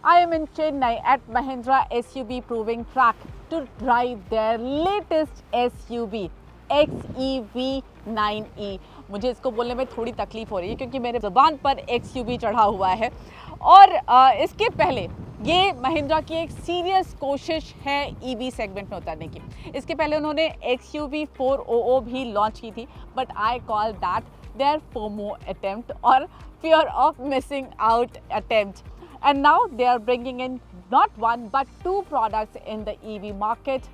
I am in Chennai at Mahindra SUV Proving Track to drive their latest SUV XEV 9e। मुझे इसको बोलने में थोड़ी तकलीफ हो रही है क्योंकि मेरे ज़बान पर XUV चढ़ा हुआ है। और इसके पहले ये महिंद्रा की एक सीरियस कोशिश है EV सेगमेंट में उतरने की। इसके पहले उन्होंने XUV 400 भी लॉन्च की थी, but I call that there FOMO attempt और fear of missing out attempt. And now they are bringing in not one but two products in the EV market,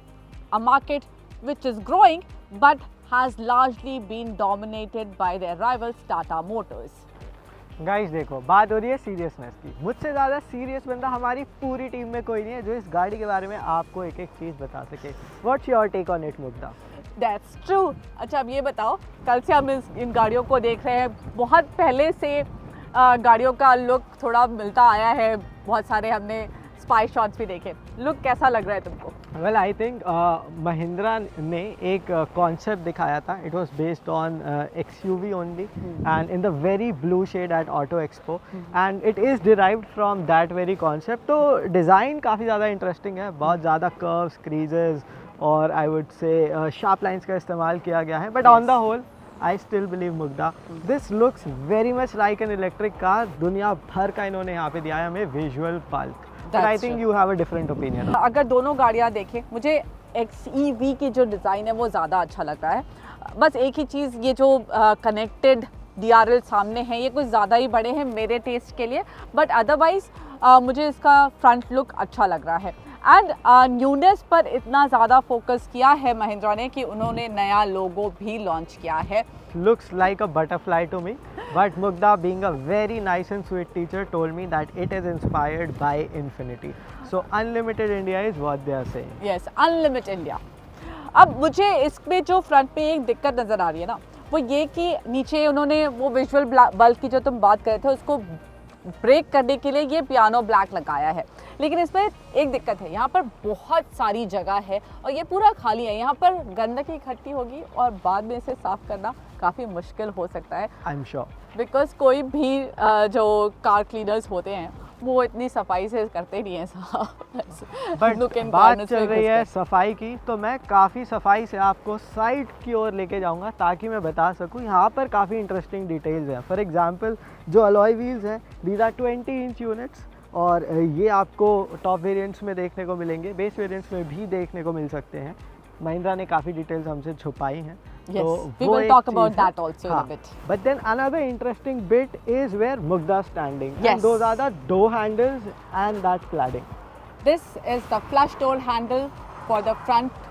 a market which is growing but has largely been dominated by their rivals Tata Motors. Guys देखो, बात हो रही है seriousness की। मुझसे ज़्यादा serious बंदा हमारी पूरी टीम में कोई नहीं है जो इस गाड़ी के बारे में आपको एक एक चीज़ बता सके। What's your take on it Mugdha? That's true. अच्छा, अब ये बताओ, कल से हम इन गाड़ियों को देख रहे हैं। बहुत पहले से गाड़ियों का लुक थोड़ा मिलता आया है, बहुत सारे हमने स्पाई शॉट्स भी देखे। लुक कैसा लग रहा है तुमको? वेल आई थिंक महिंद्रा ने एक कॉन्सेप्ट दिखाया था। It was based on XUV only and in the very blue shade at auto expo and it is derived from that very concept. तो डिज़ाइन काफ़ी ज़्यादा इंटरेस्टिंग है, बहुत ज़्यादा कर्व्स, क्रीजेज और I would say sharp lines का इस्तेमाल किया गया है। But on the whole I still believe Mugdha, this looks very much like an electric car. दुनिया भर का इन्होंने यहाँ पे दिया है हमें visual bulk. But I think you have a different opinion. अगर दोनों गाड़ियाँ देखें, मुझे XEV की जो डिज़ाइन है वो ज़्यादा अच्छा लग रहा है। बस एक ही चीज़, ये जो कनेक्टेड DRL सामने है ये कुछ ज़्यादा ही बड़े हैं मेरे टेस्ट के लिए, बट अदरवाइज़ मुझे इसका फ्रंट लुक अच्छा लग रहा है। एंड न्यूनेस पर इतना ज़्यादा फोकस किया है महिंद्रा ने कि उन्होंने नया लोगो भी लॉन्च किया है। Looks like a butterfly to me, but Mugdha, being a very nice and sweet teacher, told me that it is inspired by Infiniti. So Unlimited India is what they are saying. Yes, Unlimited India. अब मुझे इसमें जो front में एक दिक्कत नज़र आ रही है ना, वो ये कि नीचे उन्होंने वो विजुअल बल्ब की जो तुम बात कर रहे थे उसको ब्रेक करने के लिए ये पियानो ब्लैक लगाया है। लेकिन इसमें एक दिक्कत है, यहाँ पर बहुत सारी जगह है और ये पूरा खाली है। यहाँ पर गंदगी इकट्ठी होगी और बाद में इसे साफ़ करना काफ़ी मुश्किल हो सकता है। I'm sure. बिकॉज कोई भी जो कार क्लीनर्स होते हैं वो इतनी सफाई से करते नहीं हैं साहब। बट बात चल रही है सफाई की, तो मैं काफ़ी सफाई से आपको साइड की ओर लेके जाऊंगा ताकि मैं बता सकूं यहाँ पर काफ़ी इंटरेस्टिंग डिटेल्स हैं। फॉर एग्जांपल जो अलॉय व्हील्स हैं, दीज आर 20 इंच यूनिट्स और ये आपको टॉप वेरिएंट्स में देखने को मिलेंगे, बेस वेरिएंट्स में भी देखने को मिल सकते हैं। महिंद्रा ने काफ़ी डिटेल्स हमसे छुपाई हैं। Yes, we will talk about that also in a bit. But then another interesting bit is where Mugdha is standing. Yes. And those are the door handles and that cladding. This is the flush door handle for the front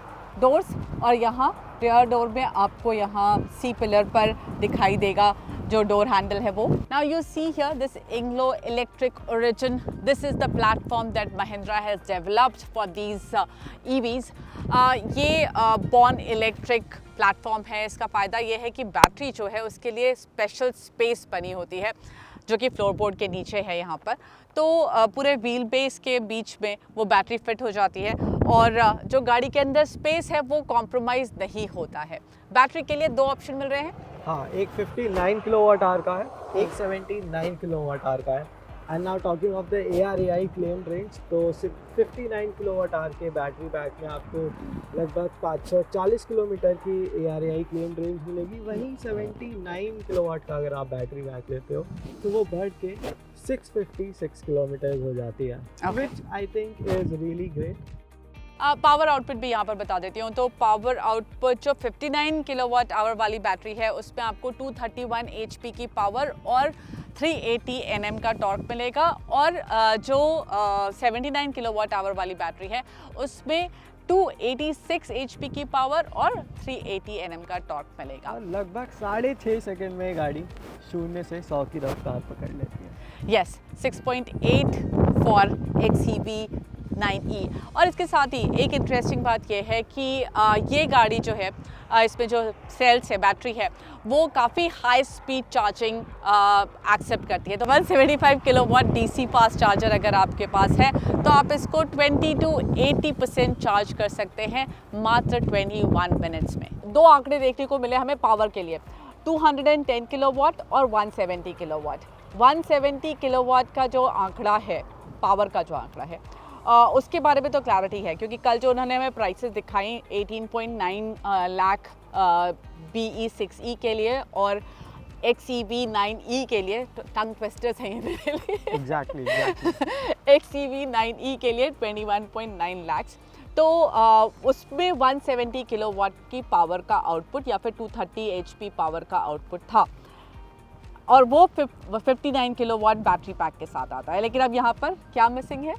doors और यहाँ rear door में आपको यहाँ C pillar पर दिखाई देगा जो door handle है वो। Now you see here this Inglo Electric Origin. This is the platform that Mahindra has developed for these EVs. ये Born Electric प्लेटफॉर्म है। इसका फ़ायदा ये है कि बैटरी जो है उसके लिए स्पेशल स्पेस बनी होती है जो कि फ्लोरबोर्ड के नीचे है यहाँ पर। तो पूरे व्हील बेस के बीच में वो बैटरी फिट हो जाती है और जो गाड़ी के अंदर स्पेस है वो कॉम्प्रोमाइज़ नहीं होता है। बैटरी के लिए दो ऑप्शन मिल रहे हैं। हाँ, एक 59 किलोवाट आवर का है, एक 79 किलोवाट आवर का है। And now talking of the ARAI claim range, तो 59 किलोवाट आवर के बैटरी पैक में आपको लगभग 540 किलोमीटर की ARAI क्लेम रेंज मिलेगी। वहीं 79 किलोवाट का अगर आप बैटरी पैक लेते हो तो वो बढ़ के 656 किलोमीटर हो जाती है, which I think is really great. Power output भी यहाँ पर बता देती हूँ। तो पावर आउटपुट जो 59 किलोवाट आवर वाली बैटरी है उसमें आपको 231 HP की पावर और 380 Nm का टॉर्क मिलेगा और जो 79 किलोवाट आवर वाली बैटरी है उसमें 286 HP की पावर और 380 Nm का टॉर्क मिलेगा। लगभग 6.5 सेकंड में गाड़ी 0 से 100 की रफ्तार पकड़ लेती है। Yes, 6.8 for XEV 9e। और इसके साथ ही एक इंटरेस्टिंग बात यह है कि ये गाड़ी जो है इसमें जो सेल्स है, बैटरी है, वो काफ़ी हाई स्पीड चार्जिंग एक्सेप्ट करती है। तो 175 किलोवाट DC फास्ट चार्जर अगर आपके पास है तो आप इसको 20 to 80% चार्ज कर सकते हैं मात्र 21 मिनट्स में। दो आंकड़े देखने को मिले हमें पावर के लिए, 210 किलोवाट और 170 किलोवाट। 170 किलोवाट का जो आंकड़ा है पावर का जो आंकड़ा है उसके बारे में तो क्लैरिटी है, क्योंकि कल जो उन्होंने हमें प्राइसेस दिखाई 18.9 लाख BE6E के लिए और XEV9E के लिए, टंग ट्विस्टर्स हैं ये मेरे लिए। एग्जैक्टली XEV9E के लिए 21.9 लाख। तो उसमें 170 किलोवाट की पावर का आउटपुट या फिर 230 HP पावर का आउटपुट था, और वो 59 किलोवाट बैटरी पैक के साथ आता है। लेकिन अब यहाँ पर क्या मिसिंग है?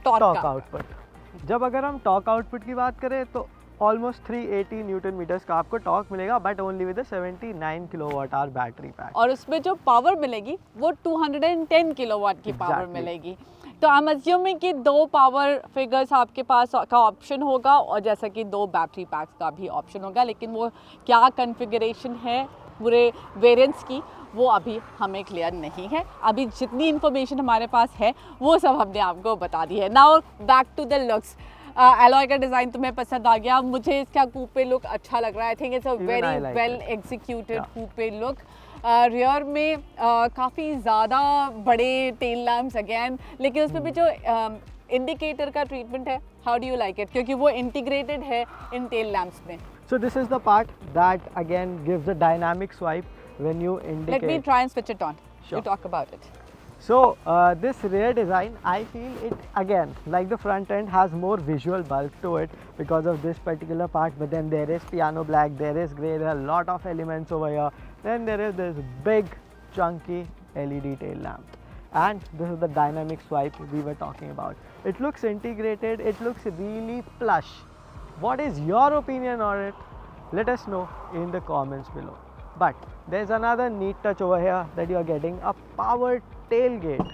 Torque output. जब अगर हम टॉर्क आउटपुट की बात करें तो ऑलमोस्ट 380 न्यूटन मीटर्स का आपको टॉर्क मिलेगा, but only with 79 kilowatt hour battery pack. और उसमें जो पावर मिलेगी वो 210 किलोवाट की पावर मिलेगी। तो आई एम अज्यूमिंग कि 2 पावर फिगर्स आपके पास का ऑप्शन होगा, और जैसा कि 2 बैटरी पैक्स का भी ऑप्शन होगा, लेकिन वो क्या कॉन्फ़िगरेशन है पूरे वेरिएंट्स की वो अभी हमें क्लियर नहीं है। अभी जितनी इन्फॉर्मेशन हमारे पास है वो सब हमने आपको बता दी है। Now back to the looks. Alloy का डिज़ाइन तुम्हें पसंद आ गया? मुझे इसका कूपे लुक अच्छा लग रहा है। I think it's a very well executed coupe look. Rear में काफ़ी ज़्यादा बड़े टेल लैम्प्स अगेन, लेकिन उसमें भी जो इंडिकेटर का ट्रीटमेंट है, how do you like it? क्योंकि वो इंटीग्रेटेड है इन टेल लैम्प्स में। So this is the part that again gives a dynamic swipe when you indicate. Let me try and switch it on. Sure. You talk about it. So this rear design, I feel it again, like the front end has more visual bulk to it because of this particular part, but then there is piano black, there is grey, there are a lot of elements over here. Then there is this big chunky LED tail lamp, and this is the dynamic swipe we were talking about. It looks integrated, it looks really plush. What is your opinion on it? Let us know in the comments below. But there's another neat touch over here that you are getting a powered tailgate.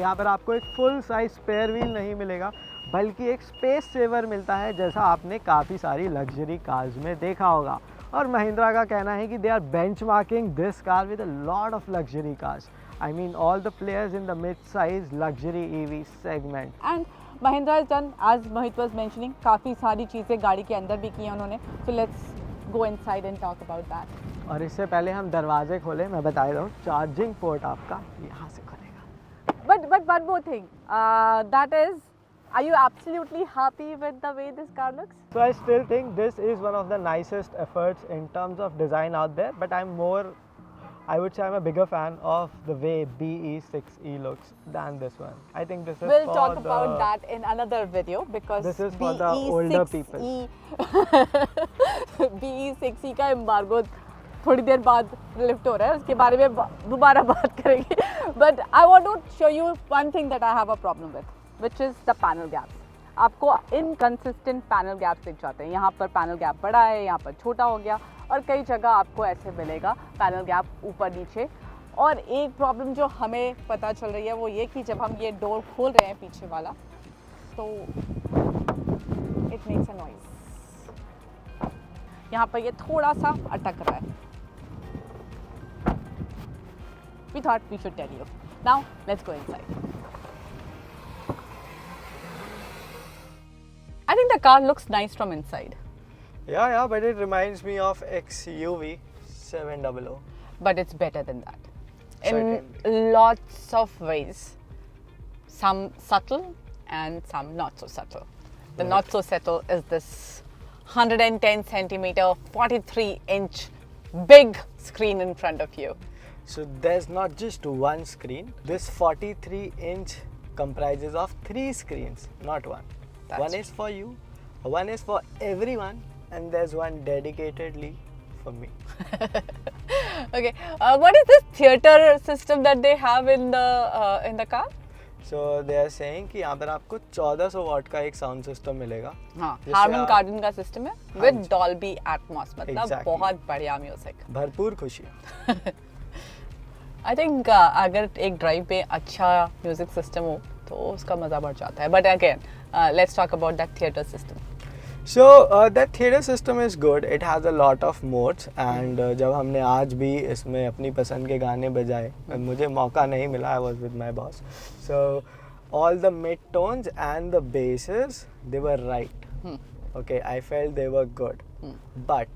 यहाँ पर आपको एक full size spare wheel नहीं मिलेगा, बल्कि एक space saver मिलता है, जैसा आपने काफ़ी सारी लग्जरी कार्स में देखा होगा। और महिंद्रा का कहना है कि they are benchmarking this car with a lot of luxury cars. I mean all the players in the mid-size luxury EV segment. And Mahindra has done, as Mohit was mentioning, काफ़ी सारी चीज़ें गाड़ी के अंदर भी की हैं उन्होंने. So let's go inside and talk about that. और इससे पहले हम दरवाजे खोले, मैं बता रहा हूँ चार्जिंग पोर्ट आपका यहाँ से खुलेगा. But one more thing, that is, are you absolutely happy with the way this car looks? So I still think this is one of the nicest efforts in terms of design out there, but I would say I'm a bigger fan of the way BE6E looks than this one. I think this is We'll talk about that in another video because this is for the older people. BE6E का embargo थोड़ी देर बाद lift हो रहा है, उसके बारे में दोबारा बात करेंगे. But I want to show you one thing that I have a problem with, which is the panel gaps. आपको इनकंसिस्टेंट पैनल गैप्स दिख जाते हैं. यहाँ पर पैनल गैप बड़ा है, यहाँ पर छोटा हो गया, और कई जगह आपको ऐसे मिलेगा पैनल गैप ऊपर नीचे. और एक प्रॉब्लम जो हमें पता चल रही है वो ये कि जब हम ये डोर खोल रहे हैं पीछे वाला, तो इट मेक्स अ नॉइज. यहाँ पर ये थोड़ा सा अटक रहा है. We thought we should tell you. Now let's go inside. I think the car looks nice from inside. Yeah, but it reminds me of XUV 700. But it's better than that. Certainly. In lots of ways. Some subtle and some not so subtle. The Right. not so subtle is this 110 centimeter, 43-inch big screen in front of you. So there's not just one screen. This 43-inch comprises of 3 screens, not one. That's one is for you, one is for everyone, and there's one dedicatedly for me. Okay, what is this theater system that they have in the car? So they are saying कि यहाँ पर आपको 1400 वाट का एक sound system मिलेगा. हाँ, जिससे Harman आप- कार्डन का सिस्टम है with Dolby Atmos, मतलब Exactly. बहुत बढ़िया म्यूजिक. भरपूर खुशी. आई थिंक अगर एक ड्राइव पे अच्छा म्यूजिक सिस्टम हो तो उसका मज़ा बढ़ जाता है. But again let's talk about that theatre system. So that theater system is good. It has a lot of modes, and जब हमने आज भी इसमें अपनी पसंद के गाने बजाए, मुझे मौका नहीं मिला. I was with my boss. So all the mid tones and the basses, they were right. Okay, I felt they were good. But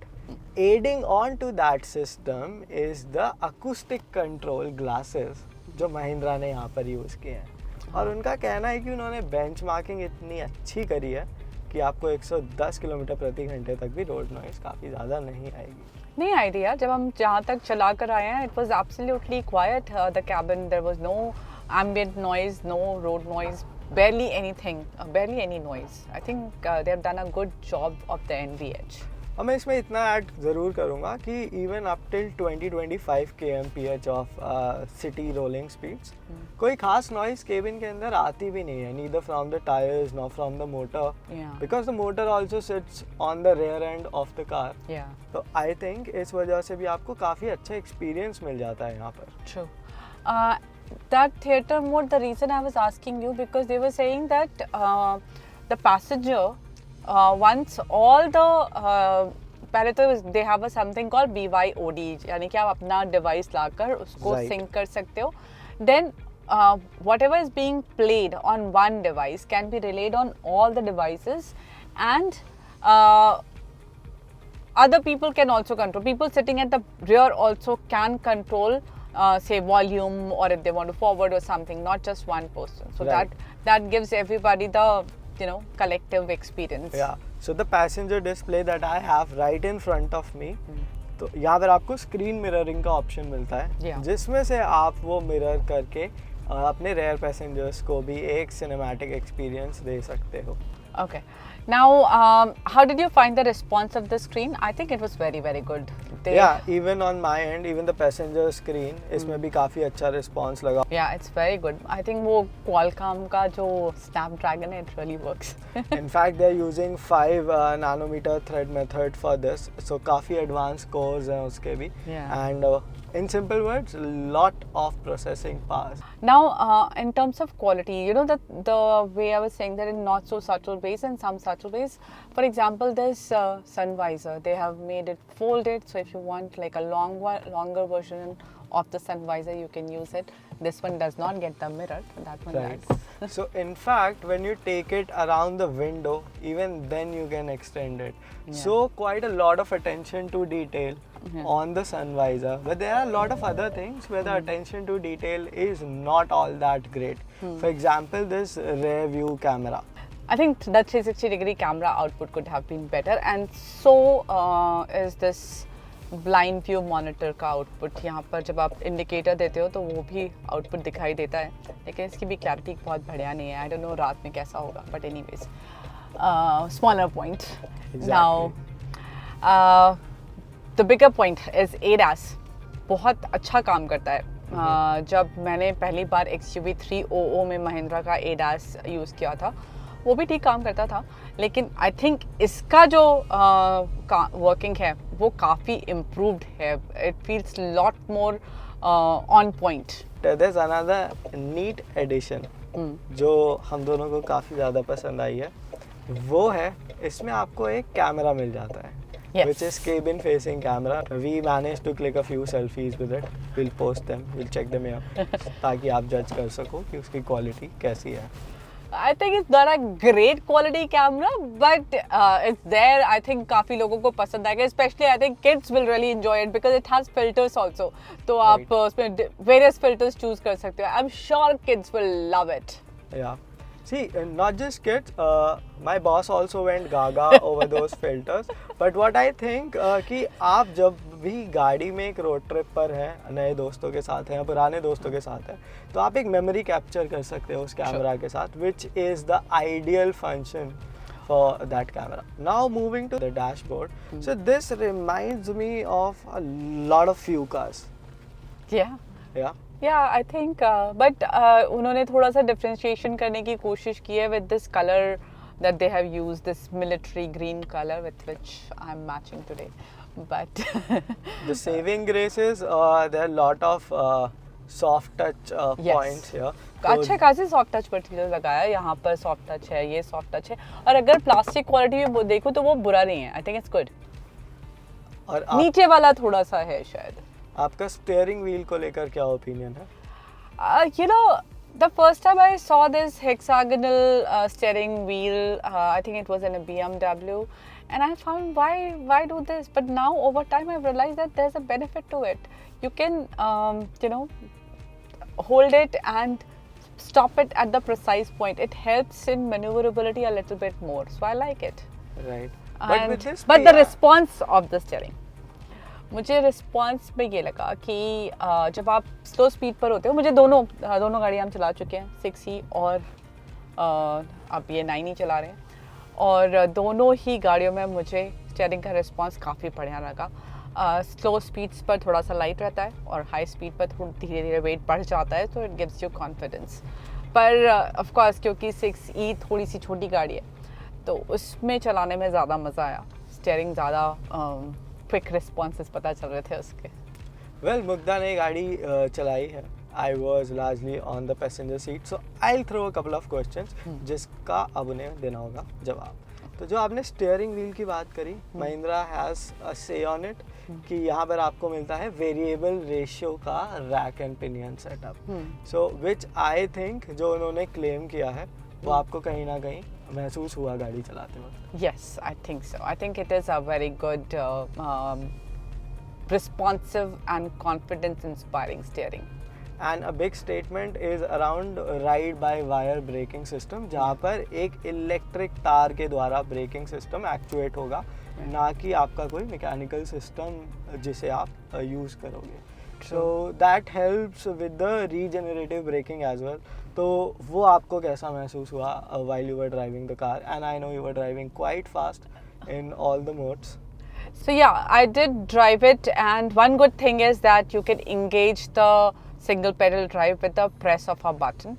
Aiding on to that system is the acoustic control glasses जो महिंद्रा ने यहाँ पर use किए हैं और उनका कहना है कि उन्होंने बेंचमार्किंग इतनी अच्छी करी है कि आपको 110 किलोमीटर प्रति घंटे तक भी रोड नॉइस काफ़ी ज़्यादा नहीं आएगी। नहीं आई थी यार, जब हम जहाँ तक चला कर आए हैं it was absolutely quiet, the cabin, there was no ambient noise, no road noise, barely anything, barely any noise. I think they have done a good job of the NVH. और मैं इसमें इतना ऐड ज़रूर करूँगा कि even up till 20-25 kmph of city rolling speeds कोई खास noise cabin के अंदर आती भी नहीं है, neither from the tyres not from the motor, because the motor also sits on the rear end of the car. तो आई थिंक इस वजह से भी आपको काफ़ी अच्छा एक्सपीरियंस मिल जाता है यहाँ पर। True. That theater mode, the reason I was asking you, because they were saying that the passenger once all the पहले तो they have a something called BYOD, यानी कि आप अपना डिवाइस लाकर उसको सिंक कर सकते हो, then whatever is being played on one device can be relayed on all the devices, and other people can also control. People sitting at the rear also can control say volume, or if they want to forward or something, not just one person. So that gives everybody the collective experience. Yeah. So the passenger display that I have right in front of me, तो यहाँ पर आपको screen mirroring का option मिलता है, जिसमें से आप वो मिरर करके अपने रेयर पैसेंजर्स को भी एक सिनेमैटिक एक्सपीरियंस दे सकते हो। Okay. Now, how did you find the response of the screen? I think it was very, very good. Yeah, even on my end, even the passenger screen, इसमें भी काफ़ी अच्छा response लगा। Yeah, it's very good. I think वो Qualcomm का जो Snapdragon है, it really works. In fact, they're using 5 nanometer thread method for this, so काफ़ी advanced cores हैं उसके भी, and in simple words, lot of processing power. Now, in terms of quality, you know that the way I was saying that in not so subtle ways and some subtle ways. For example, this sun visor, they have made it folded, so if you want like a longer version of the sun visor, you can use it. This one does not get the mirror, that one does. So in fact, when you take it around the window, even then you can extend it. So quite a lot of attention to detail on the sun visor, but there are a lot of other things where the attention to detail is not all that great. For example, this rear view camera. I think the 360-degree camera output could have been better, and so is this blind view monitor का output. यहाँ पर जब आप indicator देते हो तो वो भी output दिखाई देता है, लेकिन इसकी भी clarity बहुत बढ़िया नहीं है. I don't know रात में कैसा होगा, but anyways, smaller point. Now, the bigger point is ADAS. बहुत अच्छा काम करता है. जब मैंने पहली बार XUV 300 में महिंद्रा का ADAS यूज़ किया था, वो भी ठीक काम करता था, लेकिन आई थिंक इसका जो वर्किंग है वो काफ़ी इम्प्रूव्ड है. It feels lot more on point. There is another neat addition जो हम दोनों को काफ़ी ज़्यादा पसंद आई है, वो है इसमें आपको एक कैमरा मिल जाता है, which is cabin facing camera. We managed to click a few selfies with it. We'll post them, we'll check them here ताकि आप जज कर सको कि उसकी क्वालिटी कैसी है. I think it's not a great quality camera, but it's there. I think काफ़ी लोगों को पसंद आएगा, especially I think kids will really enjoy it because it has filters also. तो आप उसमें various filters choose कर सकते हो. I'm sure kids will love it. Yeah. See, not just kids, my boss also went gaga over those filters. But what I think कि आप जब भी गाड़ी में एक रोड ट्रिप पर हैं, नए दोस्तों के साथ हैं या पुराने दोस्तों के साथ हैं, तो आप एक मेमोरी कैप्चर कर सकते हो उस कैमरा के साथ, which is the ideal function for that camera. Now moving to the dashboard. So this reminds me of a lot of few cars. Yeah. Yeah. Yeah, I think, but उन्होंने थोड़ा सा differentiation करने की कोशिश की है with this color that they have used, this military green color with which I'm matching today. But the saving grace is there are a lot of soft touch points here. अच्छे खासे soft touch material लगाया, यहाँ पर soft touch है, ये soft touch है, और अगर plastic quality भी देखो तो वो बुरा नहीं है. I think it's good. और नीचे वाला थोड़ा सा है शायद. आपका स्टीयरिंग व्हील को लेकर क्या ओपिनियन है? You know, the first time I saw this hexagonal steering wheel, I think it was in a BMW, And I found why do this? But now over time I've realized that there's a benefit to it. You can hold it and stop it at the precise point. It helps in maneuverability a little bit more. So I like it. Right. But the response of the steering, मुझे response में ये लगा कि जब आप slow speed पर होते हो, मुझे दोनों गाड़ियाँ हम चला चुके हैं, 6E और अब ये 9E चला रहे हैं, और दोनों ही गाड़ियों में मुझे स्टीयरिंग का रिस्पॉन्स काफ़ी बढ़िया लगा. स्लो स्पीड्स पर थोड़ा सा लाइट रहता है और हाई स्पीड पर थोड़ा धीरे धीरे वेट बढ़ जाता है, तो इट गिव्स यू कॉन्फिडेंस. पर ऑफ कोर्स क्योंकि 6E थोड़ी सी छोटी गाड़ी है, तो उसमें चलाने में ज़्यादा मज़ा आया. स्टीयरिंग ज़्यादा क्विक रिस्पॉन्सेस पता चल रहे थे उसके. वेल, मुग्धा ने गाड़ी चलाई है. I was largely on the passenger seat, so I'll throw a couple of questions जिसका अब उन्हें देना होगा जवाब. तो जो आपने स्टीयरिंग व्हील की बात करी, महिंद्रा हैज़ अ से ऑन इट कि यहाँ पर आपको मिलता है वेरिएबल रेशियो का rack and pinion setup. So which I think जो उन्होंने क्लेम किया है वो आपको कहीं ना कहीं महसूस हुआ गाड़ी चलाते वक्त. Yes, I think so. I think it is a very good responsive and confidence inspiring steering. And a big statement is around ride by wire braking system, जहाँ पर एक इलेक्ट्रिक तार के द्वारा ब्रेकिंग सिस्टम एक्चुएट होगा, ना कि आपका कोई मैकेनिकल सिस्टम जिसे आप यूज़ करोगे. So that helps with the regenerative braking as well. तो वो आपको कैसा महसूस हुआ while you were driving the car? And I know you were driving quite fast in all the modes. So yeah, I did drive it, and one good thing is that you can engage the single pedal drive with the press of a button,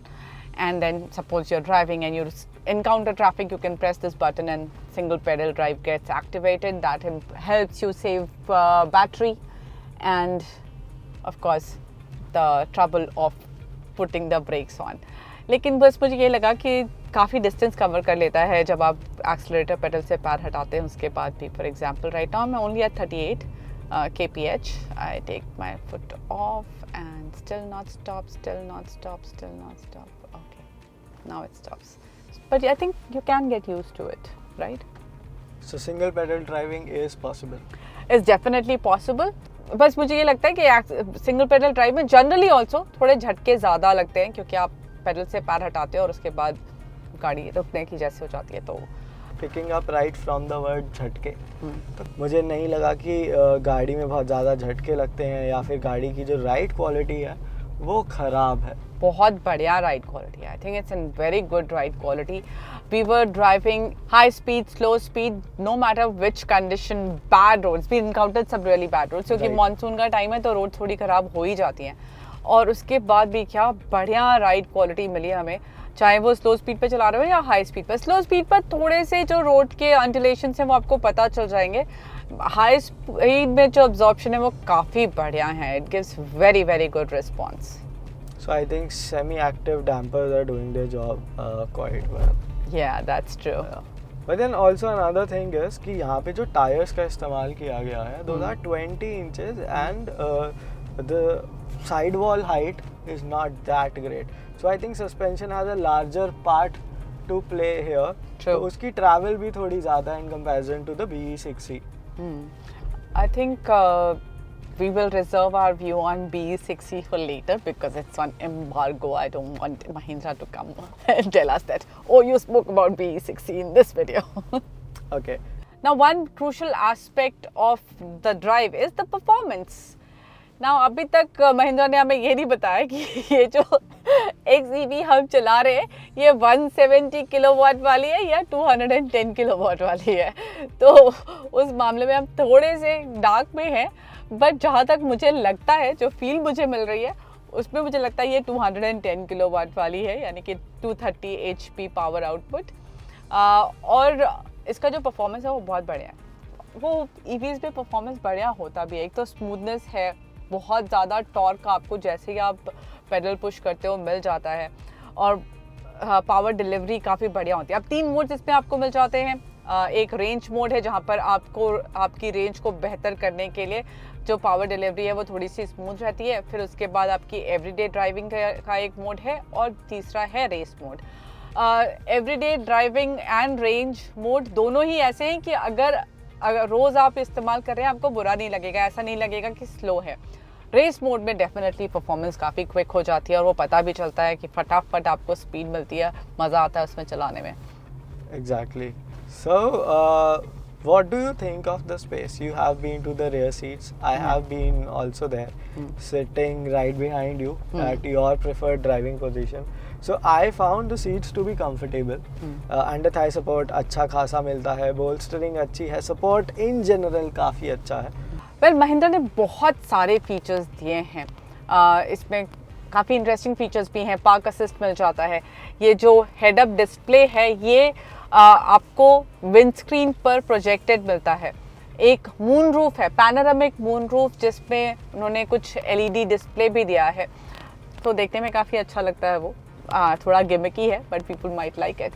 and then suppose you're driving and you encounter traffic, you can press this button and single pedal drive gets activated. That helps you save battery and of course the trouble of putting the brakes on. लेकिन बस मुझे ये लगा कि काफ़ी distance cover कर लेता है जब आप एक्सेलरेटर पेडल से पैर हटाते हैं उसके बाद भी. फॉर एग्जांपल राइट नाउ मैं only eight 38 kph. I take my foot off and still not stop, still not stop, still not stop. Okay, now it stops. But I think you can get used to it, right? So single pedal driving is possible. It's definitely possible. बस मुझे ये लगता है कि single pedal drive में generally also थोड़े झटके ज़्यादा लगते हैं, क्योंकि आप पेडल से पैर हटाते हो और उसके बाद गाड़ी रुकने की जैसे हो जाती है. तो picking up right from the word झटके, तो मुझे नहीं लगा कि गाड़ी में बहुत ज़्यादा झटके लगते हैं या फिर गाड़ी की जो राइड क्वालिटी है वो ख़राब है. बहुत बढ़िया राइड क्वालिटी है. I think it's an very good ride quality. We were driving high speed, slow speed, no matter which condition, bad roads, we encountered some really bad roads, क्योंकि monsoon का time है तो road थोड़ी ख़राब हो ही जाती हैं. और उसके बाद भी क्या बढ़िया राइड क्वालिटी मिली हमें, चाहे वो स्लो स्पीड पे चला रहे हो या हाई स्पीड पर. स्लो स्पीड पर थोड़े से जो रोड के अंडुलेशंस हैं वो आपको पता चल जाएंगे. हाई स्पीड में जो अब्जॉर्प्शन है वो काफ़ी बढ़िया है. It gives very very good response. So I think semi-active dampers are doing their job quite well. Yeah, that's true. But then also another thing is कि यहाँ पे जो टायर्स का इस्तेमाल किया गया है, those are 20 inches and the sidewall height is not that great. So I think suspension has a larger part to play here. True. तो उसकी travel भी थोड़ी ज़्यादा in comparison to the BE6E. I think we will reserve our view on BE6E for later because it's on embargo. I don't want Mahindra to come and tell us that, oh, you spoke about BE6E in this video. Okay. Now, one crucial aspect of the drive is the performance. Now, अभी तक महिंद्रा ने हमें ये नहीं बताया कि ये जो XEV हम चला रहे हैं ये 170 किलोवाट वाली है या 210 किलोवाट वाली है. तो उस मामले में हम थोड़े से डार्क में हैं, बट जहाँ तक मुझे लगता है, जो फील मुझे मिल रही है उसमें मुझे लगता है ये 210 किलोवाट वाली है, यानी कि 230 HP पावर आउटपुट. और इसका जो परफॉर्मेंस है वो बहुत बढ़िया है. वो EVs पे परफॉर्मेंस बढ़िया होता भी है. एक तो स्मूथनेस है, बहुत ज़्यादा टॉर्क आपको जैसे ही आप पेडल पुश करते हो मिल जाता है, और पावर डिलीवरी काफ़ी बढ़िया होती है. अब 3 मोड्स इसमें आपको मिल जाते हैं. एक रेंज मोड है जहाँ पर आपको आपकी रेंज को बेहतर करने के लिए जो पावर डिलीवरी है वो थोड़ी सी स्मूथ रहती है. फिर उसके बाद आपकी एवरीडे ड्राइविंग का एक मोड है, और तीसरा है race mode. Everyday driving and range mode दोनों ही ऐसे हैं कि अगर रोज़ आप इस्तेमाल कर रहे हैं आपको बुरा नहीं लगेगा, ऐसा नहीं लगेगा कि स्लो है। रेस मोड में डेफिनेटली परफॉर्मेंस काफ़ी क्विक हो जाती है और वो पता भी चलता है कि फटाफट आपको स्पीड मिलती है, मज़ा आता है उसमें चलाने में। Exactly. So, what do you think of the space? You have been to the rear seats. I have been also there, sitting right behind you at your preferred driving position. So I found the seats to be comfortable. Under thigh support अच्छा खासा मिलता है, bolstering अच्छी है, support in general काफ़ी अच्छा है. Well Mahindra ने बहुत सारे फीचर्स दिए हैं। इसमें काफ़ी इंटरेस्टिंग फीचर्स भी हैं। पार्क असिस्ट मिल जाता है, ये जो हेड अप डिस्प्ले है ये आपको विंडस्क्रीन पर प्रोजेक्टेड मिलता है। एक मून रूफ है, पैनोरामिक मून रूफ, जिसमें उन्होंने कुछ LED डिस्प्ले भी दिया है, तो देखने में काफ़ी अच्छा लगता है वो। थोड़ा गिमिकी है but people might like it.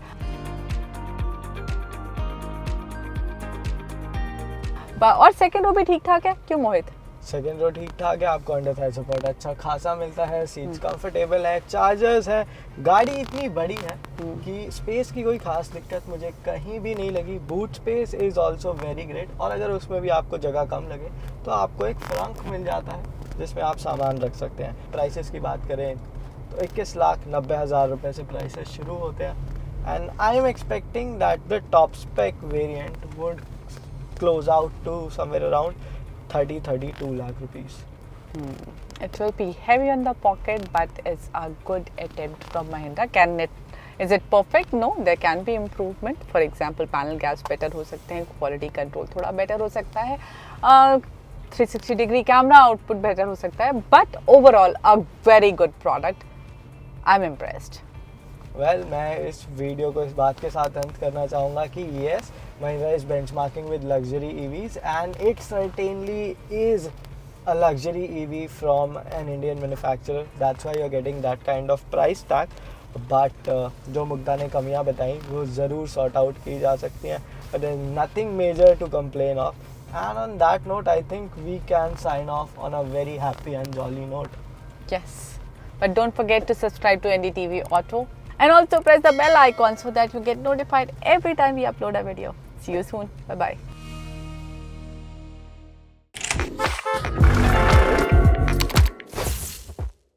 और सेकंड रो भी ठीक ठाक है, क्यों मोहित? सेकेंड रो ठीक ठाक है, आपको अंडर थाई सपोर्ट अच्छा खासा मिलता है, सीट्स कंफर्टेबल है, चार्जर्स है, गाड़ी इतनी बड़ी है कि स्पेस की कोई खास दिक्कत मुझे कहीं भी नहीं लगी। Boot space is also very great, और अगर उसमें भी आपको जगह कम लगे तो आपको एक फ्रंक मिल जाता है जिसमें आप सामान रख सकते हैं। प्राइसेस की बात करें तो 21,90,000 रुपये से प्राइसेस शुरू होते हैं, and I am expecting that the top spec variant would close out to somewhere around 32 lakh rupees. It will be heavy on the pocket, but it's a good attempt from Mahindra. Is it perfect? No, there can be improvement. For example, panel gaps better हो सकते हैं, quality control थोड़ा better हो सकता है, 360 degree camera output better हो सकता है, but overall a very good product. I'm impressed. Well मैं इस वीडियो को इस बात के साथ अंत करना चाहूँगा कि yes, Mahindra is benchmarking with luxury EVs and it certainly is a luxury EV from an Indian manufacturer, that's why you are getting that kind of price tag. But जो मुग्धा ने कमियाँ बताई वो ज़रूर सॉर्ट आउट की जा सकती हैं, but there is nothing major to complain of, and on that note I think we can sign off on a very happy and jolly note. Yes, but don't forget to subscribe to NDTV Auto. And also press the bell icon so that you get notified every time we upload a video. See you soon. Bye bye.